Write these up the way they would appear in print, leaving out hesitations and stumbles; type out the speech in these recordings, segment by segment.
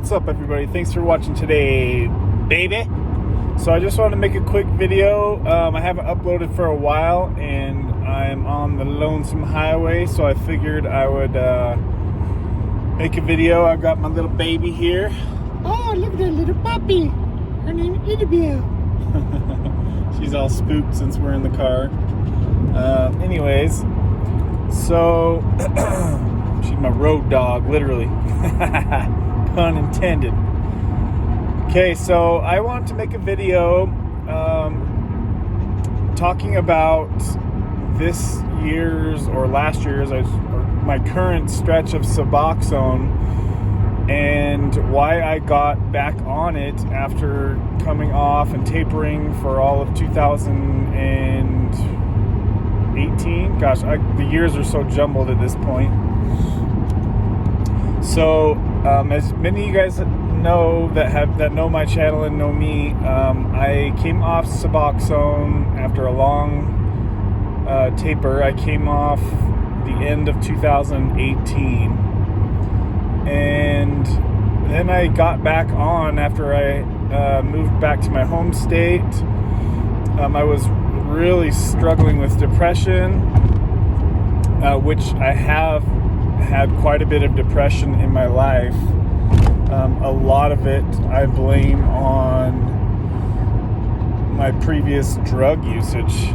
What's up, everybody? Thanks for watching today, baby. So I just wanted to make a quick video. I haven't uploaded for a while, and I'm on the lonesome highway, so I figured I would make a video. I've got my little baby here. Oh, look at that little puppy. Her name is Isabel. She's all spooked since we're in the car. Anyways, so she's my road dog, literally. Pun intended. Okay, so I want to make a video talking about this year's or last year's or my current stretch of Suboxone and why I got back on it after coming off and tapering for all of 2018. Gosh, the years are so jumbled at this point. So, as many of you guys know that know my channel and know me, I came off Suboxone after a long taper. I came off the end of 2018, and then I got back on after I moved back to my home state. I was really struggling with depression, which I have had quite a bit of depression in my life. A lot of it I blame on my previous drug usage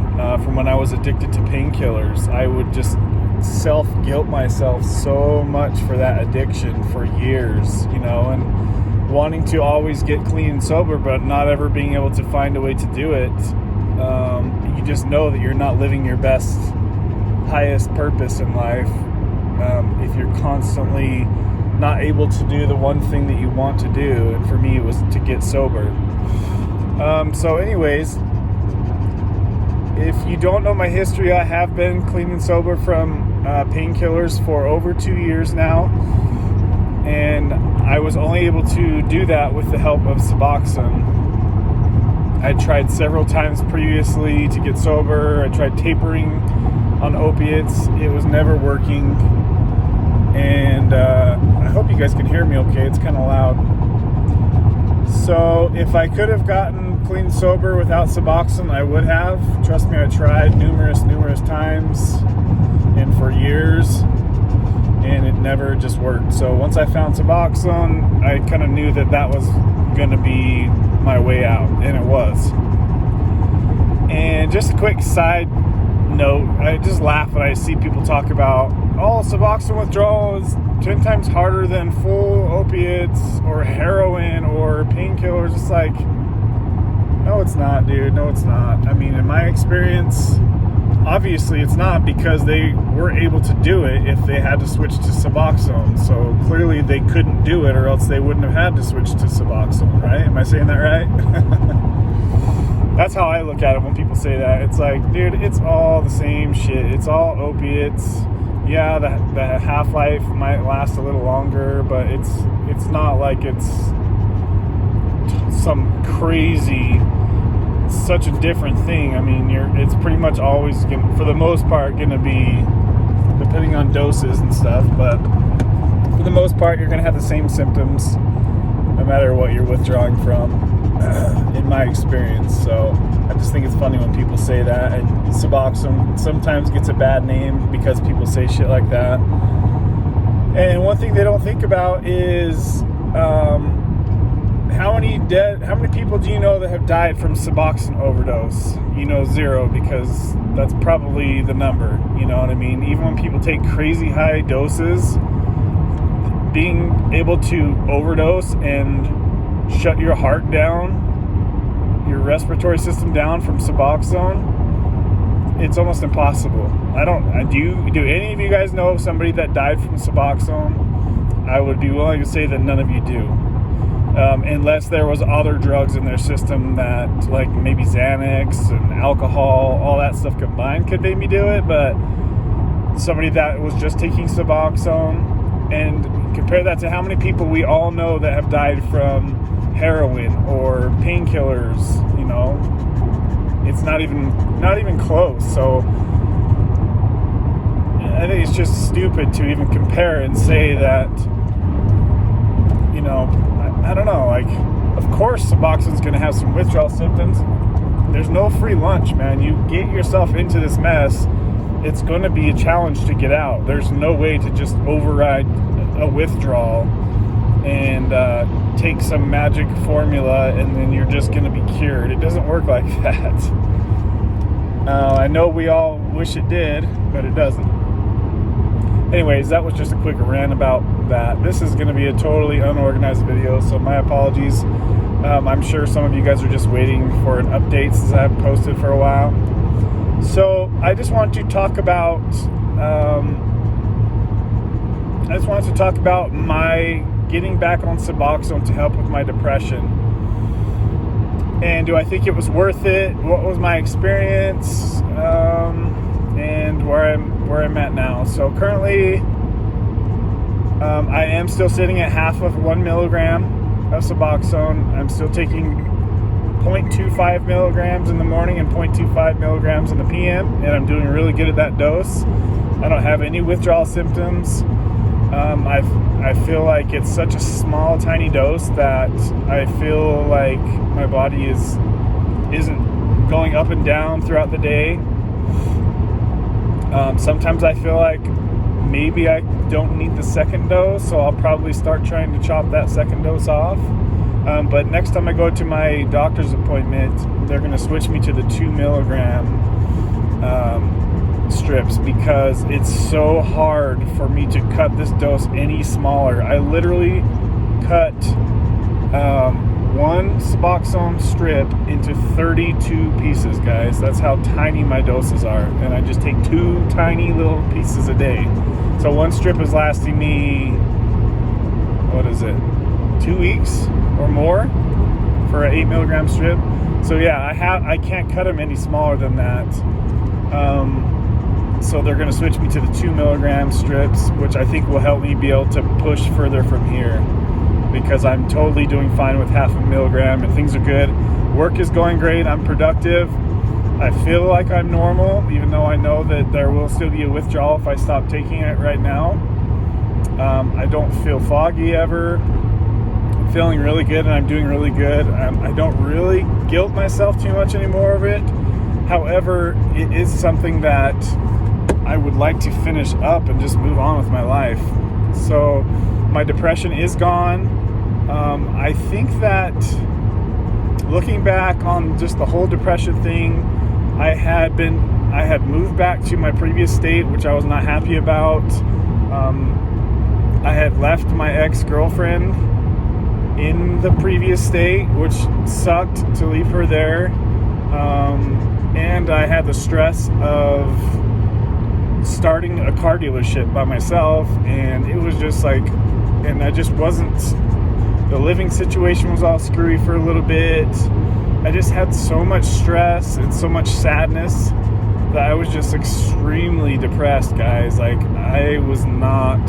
from when I was addicted to painkillers. I would just self-guilt myself so much for that addiction for years, and wanting to always get clean and sober, but not ever being able to find a way to do it. You just know that you're not living your best, highest purpose in life if you're constantly not able to do the one thing that you want to do. And for me, it was to get sober. So anyways, if you don't know my history, I have been clean and sober from painkillers for over 2 years now. And I was only able to do that with the help of Suboxone. I tried several times previously to get sober. I tried tapering on opiates. It was never working. And I hope you guys can hear me okay. It's kind of loud. So if I could have gotten clean and sober without Suboxone, I would have. Trust me, I tried numerous times and for years, and it never just worked. So once I found Suboxone, I kind of knew that was going to be my way out, and it was. And just a quick side note, I just laugh when I see people talk about, Suboxone withdrawal is 10 times harder than full opiates or heroin or painkillers. It's like, no, it's not, dude. No, it's not. I mean, in my experience, obviously it's not, because they were able to do it if they had to switch to Suboxone. So clearly they couldn't do it, or else they wouldn't have had to switch to Suboxone, right? Am I saying that right? That's how I look at it when people say that. It's like, dude, it's all the same shit. It's all opiates. Yeah, the half-life might last a little longer, but it's not like it's some crazy, such a different thing. I mean, it's pretty much always, for the most part, going to be, depending on doses and stuff, but for the most part, you're going to have the same symptoms no matter what you're withdrawing from, in my experience. So I just think it's funny when people say that, and Suboxone sometimes gets a bad name because people say shit like that. And one thing they don't think about is how many people do you know that have died from Suboxone overdose? 0, because that's probably the number. You know what I mean? Even when people take crazy high doses, being able to overdose and shut your heart down, your respiratory system down from Suboxone, it's almost impossible. Do any of you guys know of somebody that died from Suboxone? I would be willing to say that none of you do. Unless there was other drugs in their system that, like maybe Xanax and alcohol, all that stuff combined could maybe do it, but somebody that was just taking Suboxone, and compare that to how many people we all know that have died from heroin or painkillers, it's not even close. So I think it's just stupid to even compare and say that I don't know, like, of course Suboxone's going to have some withdrawal symptoms. There's no free lunch, man. You get yourself into this mess, it's going to be a challenge to get out. There's no way to just override a withdrawal and take some magic formula and then you're just going to be cured. It doesn't work like that. I know we all wish it did, but it doesn't. Anyways, that was just a quick rant about that. This is going to be a totally unorganized video, so my apologies. I'm sure some of you guys are just waiting for an update since I haven't posted for a while. So I just want to talk about my getting back on Suboxone to help with my depression. And do I think it was worth it? What was my experience? And where I'm at now. So currently, I am still sitting at half of 1 milligram of Suboxone. I'm still taking 0.25 milligrams in the morning and 0.25 milligrams in the PM, and I'm doing really good at that dose. I don't have any withdrawal symptoms. I feel like it's such a small, tiny dose that I feel like my body isn't going up and down throughout the day. Sometimes I feel like maybe I don't need the second dose, so I'll probably start trying to chop that second dose off. But next time I go to my doctor's appointment, they're going to switch me to the 2 milligram strips because it's so hard for me to cut this dose any smaller. I literally cut one Suboxone strip into 32 pieces, guys. That's how tiny my doses are, and I just take 2 tiny little pieces a day. So one strip is lasting me, what is it, 2 weeks or more for an 8 milligram strip. So yeah, I can't cut them any smaller than that. So they're going to switch me to the 2 milligram strips, which I think will help me be able to push further from here, because I'm totally doing fine with half a milligram and things are good. Work is going great. I'm productive. I feel like I'm normal, even though I know that there will still be a withdrawal if I stop taking it right now. I don't feel foggy ever. I'm feeling really good and I'm doing really good. I don't really guilt myself too much anymore of it. However, it is something that I would like to finish up and just move on with my life. So my depression is gone. I think that looking back on just the whole depression thing, I had moved back to my previous state, which I was not happy about. I had left my ex-girlfriend in the previous state, which sucked to leave her there. And I had the stress of starting a car dealership by myself, and it was just like, and I just wasn't, the living situation was all screwy for a little bit. I just had so much stress and so much sadness that I was just extremely depressed, guys. Like I was not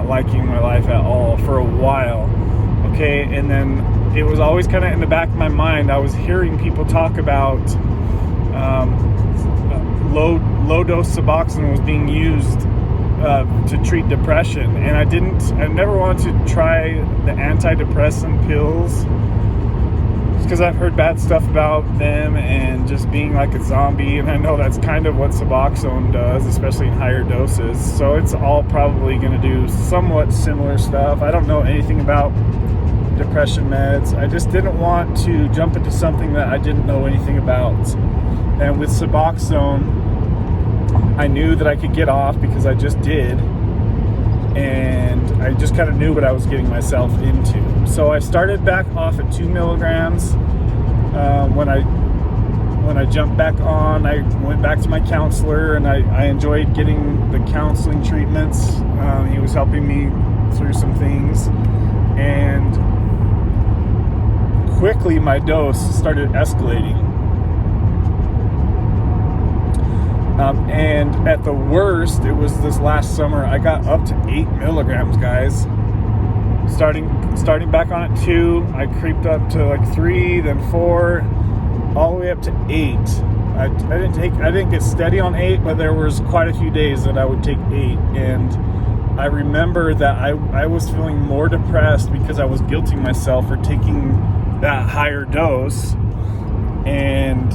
liking my life at all for a while. Okay, and then it was always kind of in the back of my mind. I was hearing people talk about low dose Suboxone was being used to treat depression, and I never wanted to try the antidepressant pills because I've heard bad stuff about them and just being like a zombie, and I know that's kind of what Suboxone does, especially in higher doses. So it's all probably going to do somewhat similar stuff. I don't know anything about depression meds. I just didn't want to jump into something that I didn't know anything about. And with Suboxone, I knew that I could get off because I just did, and I just kind of knew what I was getting myself into. So I started back off at 2 milligrams. When I jumped back on, I went back to my counselor, and I enjoyed getting the counseling treatments. He was helping me through some things, and quickly my dose started escalating. And at the worst, it was this last summer, I got up to 8 milligrams, guys. Starting back on at 2, I creeped up to like 3, then 4, all the way up to 8. I didn't get steady on 8, but there was quite a few days that I would take 8, and I remember that I was feeling more depressed because I was guilting myself for taking that higher dose, and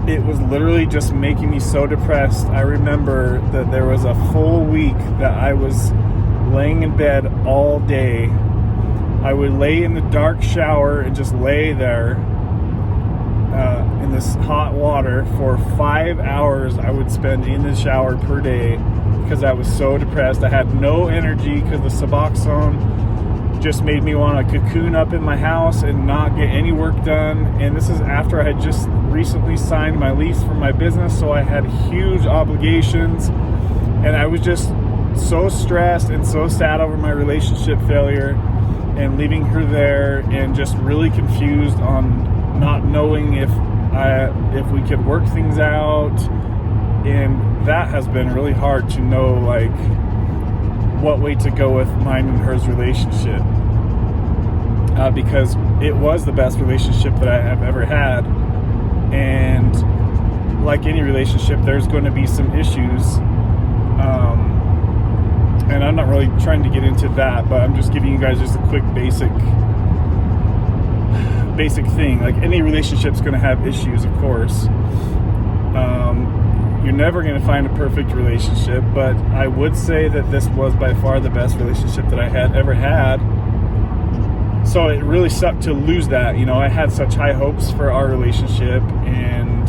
it was literally just making me so depressed. I remember that there was a full week that I was laying in bed all day. I would lay in the dark shower and just lay there in this hot water for 5 hours. I would spend in the shower per day because I was so depressed. I had no energy because the Suboxone just made me want to cocoon up in my house and not get any work done. And this is after I had just recently signed my lease for my business, so I had huge obligations, and I was just so stressed and so sad over my relationship failure and leaving her there, and just really confused on not knowing if we could work things out. And that has been really hard to know, like, what way to go with mine and hers relationship, because it was the best relationship that I have ever had. And like any relationship, there's going to be some issues, and I'm not really trying to get into that, but I'm just giving you guys just a quick basic thing. Like, any relationship's going to have issues, of course. You're never going to find a perfect relationship, but I would say that this was by far the best relationship that I had ever had. So it really sucked to lose that. You know, I had such high hopes for our relationship, and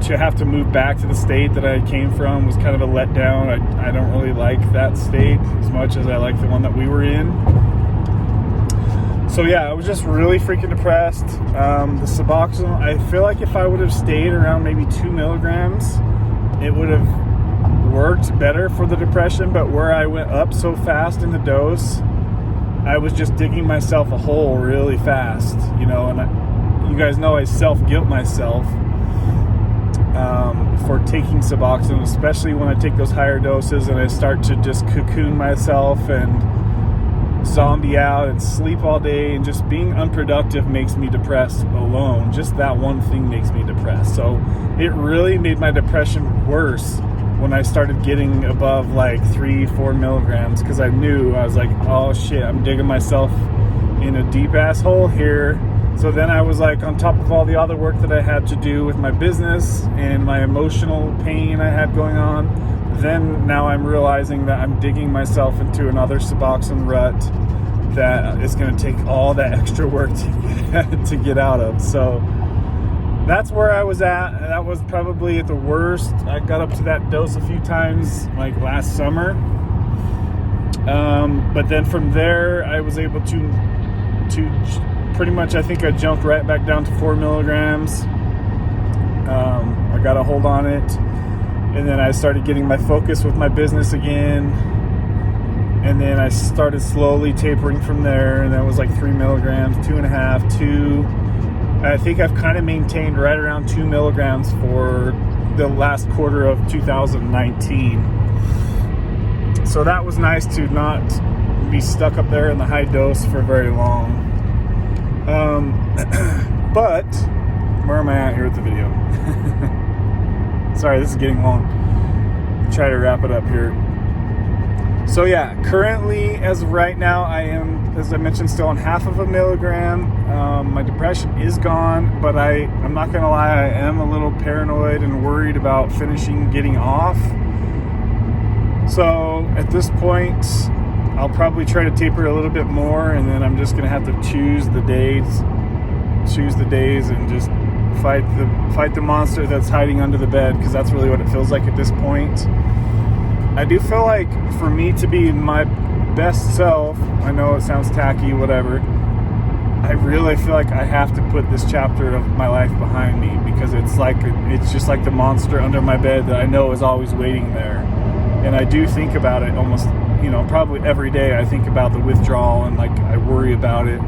to have to move back to the state that I came from was kind of a letdown. I don't really like that state as much as I like the one that we were in. So yeah, I was just really freaking depressed. The Suboxone, I feel like if I would have stayed around maybe 2 milligrams, it would have worked better for the depression. But where I went up so fast in the dose, I was just digging myself a hole really fast, you know. And you guys know I self-guilt myself for taking Suboxone, especially when I take those higher doses and I start to just cocoon myself and zombie out and sleep all day, and just being unproductive makes me depressed alone. Just that one thing makes me depressed. So it really made my depression worse when I started getting above like 3-4 milligrams, because I knew, I was like, oh shit, I'm digging myself in a deep ass hole here. So then I was like, on top of all the other work that I had to do with my business and my emotional pain I had going on, then now I'm realizing that I'm digging myself into another Suboxone rut that is going to take all that extra work to get out of. So that's where I was at. That was probably at the worst. I got up to that dose a few times, like last summer. But then from there, I was able to pretty much, I think I jumped right back down to 4 milligrams. I got a hold on it. And then I started getting my focus with my business again. And then I started slowly tapering from there. And that was like 3 milligrams, 2.5, 2. I think I've kind of maintained right around 2 milligrams for the last quarter of 2019. So that was nice to not be stuck up there in the high dose for very long. But where am I at here with the video? Sorry, this is getting long. Try to wrap it up here. So yeah, currently, as of right now, I am, as I mentioned, still on 0.5 milligram. My depression is gone, but I'm not gonna lie, I am a little paranoid and worried about getting off. So at this point, I'll probably try to taper a little bit more, and then I'm just gonna have to choose the days and just fight the monster that's hiding under the bed, because that's really what it feels like at this point. I do feel like for me to be my best self, I know it sounds tacky, whatever, I really feel like I have to put this chapter of my life behind me, because it's just like the monster under my bed that I know is always waiting there. And I do think about it almost, probably every day. I think about the withdrawal, and like I worry about it.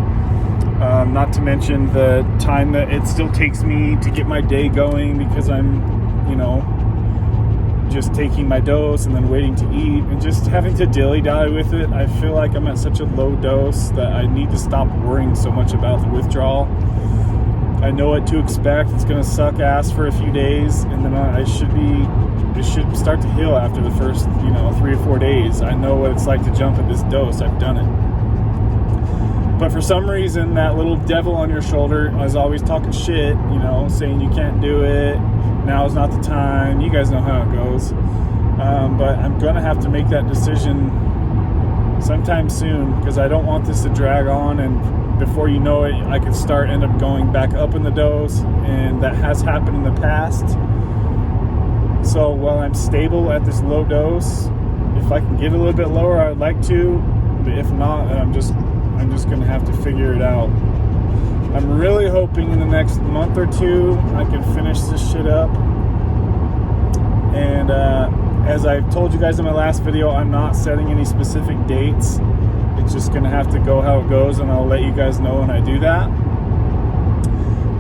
Not to mention the time that it still takes me to get my day going, because I'm, just taking my dose and then waiting to eat and just having to dilly-dally with it. I feel like I'm at such a low dose that I need to stop worrying so much about the withdrawal. I know what to expect. It's going to suck ass for a few days, and then I should be it should start to heal after the first, 3 or 4 days. I know what it's like to jump at this dose. I've done it. But for some reason, that little devil on your shoulder is always talking shit, saying you can't do it. Now is not the time. You guys know how it goes. But I'm going to have to make that decision sometime soon, because I don't want this to drag on, and before you know it, I could end up going back up in the dose, and that has happened in the past. So while I'm stable at this low dose, if I can get a little bit lower, I'd like to, but if not, then I'm just going to have to figure it out. I'm really hoping in the next month or two I can finish this shit up. And as I told you guys in my last video, I'm not setting any specific dates. It's just going to have to go how it goes, and I'll let you guys know when I do that.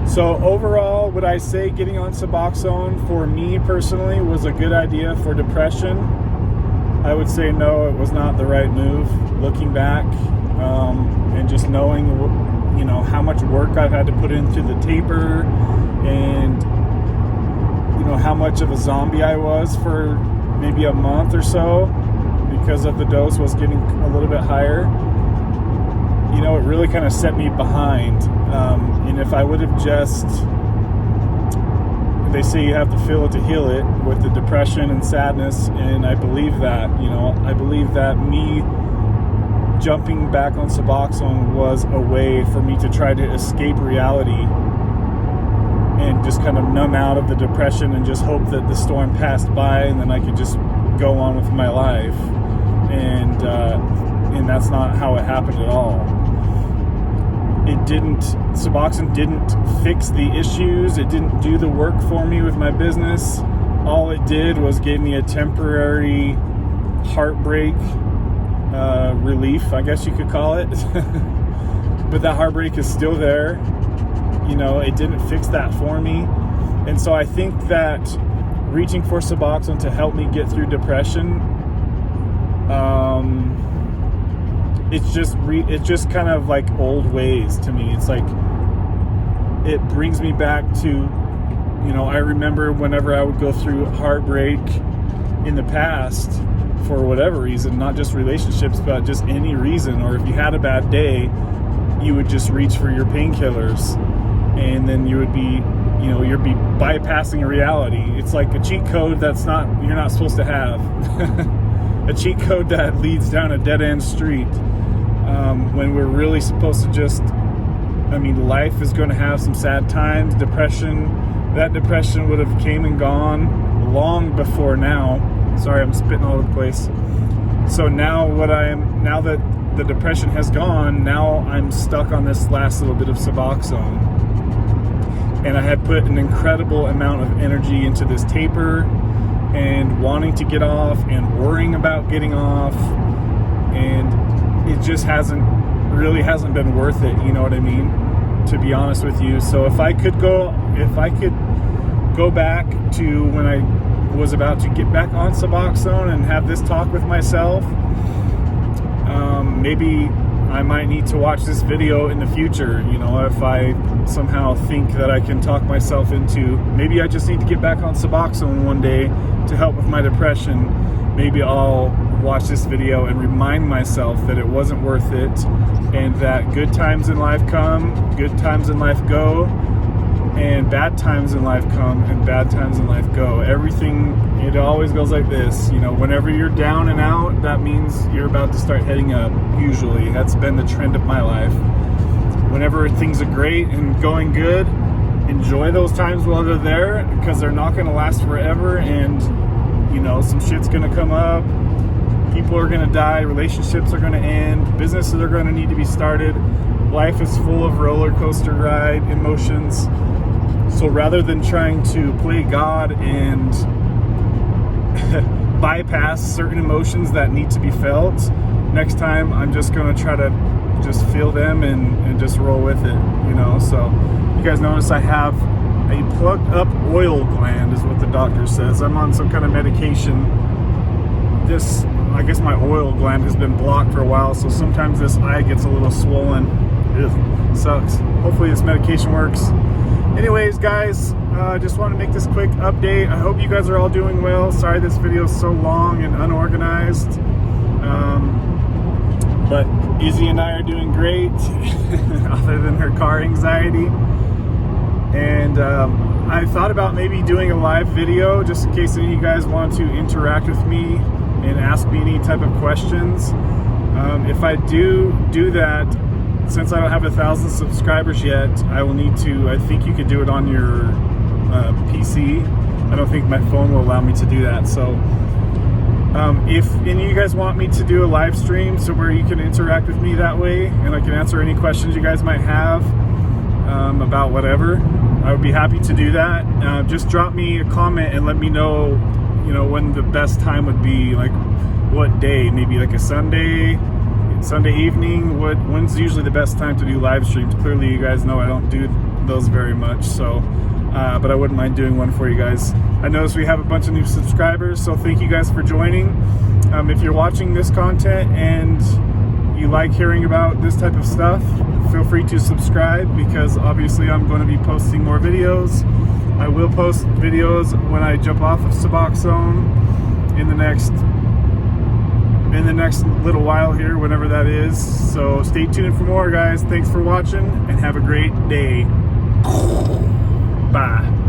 So overall, would I say getting on Suboxone for me personally was a good idea for depression? I would say no, it was not the right move. Looking back, and just knowing, how much work I've had to put into the taper, and how much of a zombie I was for maybe a month or so because of the dose was getting a little bit higher. It really kind of set me behind. And if I would have just, they say you have to feel it to heal it with the depression and sadness, and I believe that. I believe that me jumping back on Suboxone was a way for me to try to escape reality and just kind of numb out of the depression and just hope that the storm passed by, and then I could just go on with my life. And that's not how it happened at all. Suboxone didn't fix the issues. It didn't do the work for me with my business. All it did was give me a temporary heartbreak relief, I guess you could call it. But that heartbreak is still there. It didn't fix that for me. And so I think that reaching for Suboxone to help me get through depression, it's just kind of like old ways to me. It's like it brings me back to, I remember whenever I would go through heartbreak in the past for whatever reason, not just relationships, but just any reason, or if you had a bad day, you would just reach for your painkillers, and then you would be, you'd be bypassing reality. It's like a cheat code you're not supposed to have. A cheat code that leads down a dead-end street, when we're really supposed to just, life is going to have some sad times. That depression would have came and gone long before now. Sorry, I'm spitting all over the place. So now that the depression has gone, now I'm stuck on this last little bit of Suboxone. And I had put an incredible amount of energy into this taper and wanting to get off and worrying about getting off, and it just hasn't been worth it, you know what I mean, to be honest with you. So if I could go back to when I was about to get back on Suboxone and have this talk with myself, maybe I might need to watch this video in the future. If I somehow think that I can talk myself into, maybe I just need to get back on Suboxone one day to help with my depression. Maybe I'll watch this video and remind myself that it wasn't worth it, and that good times in life come, good times in life go, and bad times in life come and bad times in life go. Everything, it always goes like this. Whenever you're down and out, that means you're about to start heading up. Usually that's been the trend of my life. Whenever things are great and going good, enjoy those times while they're there, because they're not going to last forever, and some shit's going to come up. People are going to die, relationships are going to end, businesses are going to need to be started. Life is full of roller coaster ride emotions. So rather than trying to play God and bypass certain emotions that need to be felt, next time I'm just going to try to just feel them and just roll with it, So you guys notice I have a plugged up oil gland is what the doctor says. I'm on some kind of medication. I guess my oil gland has been blocked for a while, so sometimes this eye gets a little swollen. Ugh, sucks. Hopefully this medication works. Anyways, guys, just want to make this quick update. I hope you guys are all doing well. Sorry this video is so long and unorganized. But Izzy and I are doing great, other than her car anxiety. And I thought about maybe doing a live video just in case any of you guys want to interact with me and ask me any type of questions. If I do that, since I don't have 1,000 subscribers yet, I will need to, I think you could do it on your PC. I don't think my phone will allow me to do that. So if any of you guys want me to do a live stream so where you can interact with me that way and I can answer any questions you guys might have about whatever, I would be happy to do that. Just drop me a comment and let me know, you know, when the best time would be, like what day, maybe like a Sunday evening. When's usually the best time to do live streams? Clearly you guys know I don't do those very much, so but I wouldn't mind doing one for you guys. I noticed we have a bunch of new subscribers, so thank you guys for joining. If you're watching this content and you like hearing about this type of stuff, feel free to subscribe, because obviously I'm going to be posting more videos. I will post videos when I jump off of Suboxone in the next little while here, whenever that is. So stay tuned for more, guys. Thanks for watching and have a great day. Bye.